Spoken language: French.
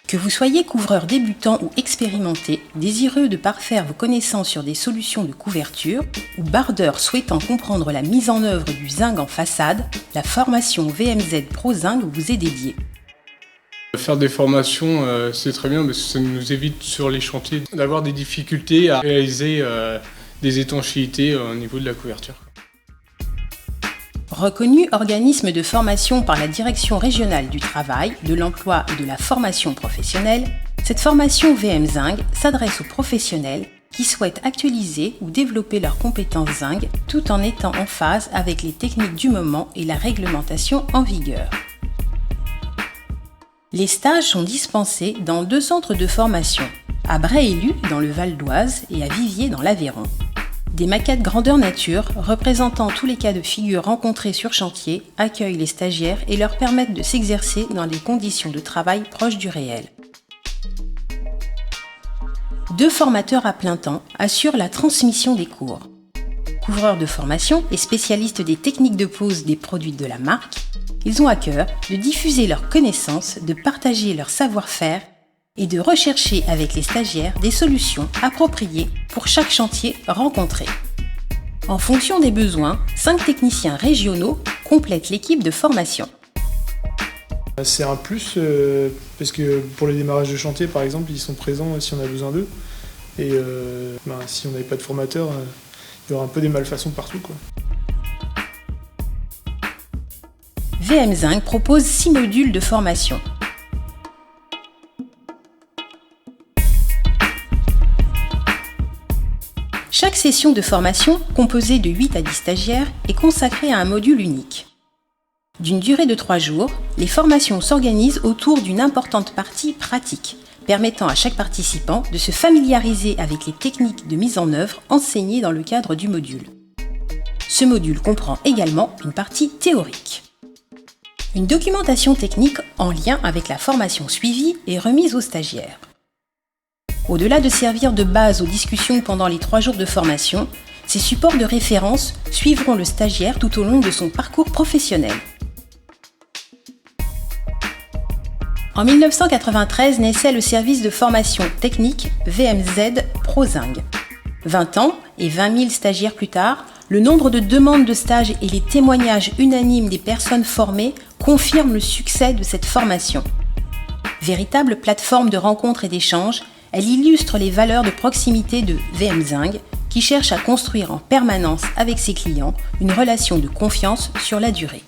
Que vous soyez couvreur débutant ou expérimenté, désireux de parfaire vos connaissances sur des solutions de couverture, ou bardeur souhaitant comprendre la mise en œuvre du zinc en façade, la formation VMZ Pro Zinc vous est dédiée. Faire des formations, c'est très bien parce que ça nous évite sur les chantiers d'avoir des difficultés à réaliser des étanchéités au niveau de la couverture. Reconnu organisme de formation par la Direction régionale du travail, de l'emploi et de la formation professionnelle, cette formation VM Zinc s'adresse aux professionnels qui souhaitent actualiser ou développer leurs compétences zinc tout en étant en phase avec les techniques du moment et la réglementation en vigueur. Les stages sont dispensés dans 2 centres de formation, à Bray-Élu dans le Val d'Oise et à Viviers dans l'Aveyron. Des maquettes grandeur nature, représentant tous les cas de figure rencontrés sur chantier, accueillent les stagiaires et leur permettent de s'exercer dans des conditions de travail proches du réel. 2 formateurs à plein temps assurent la transmission des cours. Couvreurs de formation et spécialistes des techniques de pose des produits de la marque, ils ont à cœur de diffuser leurs connaissances, de partager leur savoir-faire et de rechercher avec les stagiaires des solutions appropriées pour chaque chantier rencontré. En fonction des besoins, 5 techniciens régionaux complètent l'équipe de formation. C'est un plus parce que pour les démarrages de chantier par exemple, ils sont présents si on a besoin d'eux. Et si on n'avait pas de formateur, il y aurait un peu des malfaçons partout, quoi. VM Zinc propose 6 modules de formation. Chaque session de formation, composée de 8 à 10 stagiaires, est consacrée à un module unique. D'une durée de 3 jours, les formations s'organisent autour d'une importante partie pratique, permettant à chaque participant de se familiariser avec les techniques de mise en œuvre enseignées dans le cadre du module. Ce module comprend également une partie théorique. Une documentation technique en lien avec la formation suivie est remise aux stagiaires. Au-delà de servir de base aux discussions pendant les 3 jours de formation, ces supports de référence suivront le stagiaire tout au long de son parcours professionnel. En 1993 naissait le service de formation technique VMZ Pro Zinc. 20 ans et 20 000 stagiaires plus tard, le nombre de demandes de stage et les témoignages unanimes des personnes formées confirment le succès de cette formation. Véritable plateforme de rencontres et d'échanges, elle illustre les valeurs de proximité de VM Zinc qui cherche à construire en permanence avec ses clients une relation de confiance sur la durée.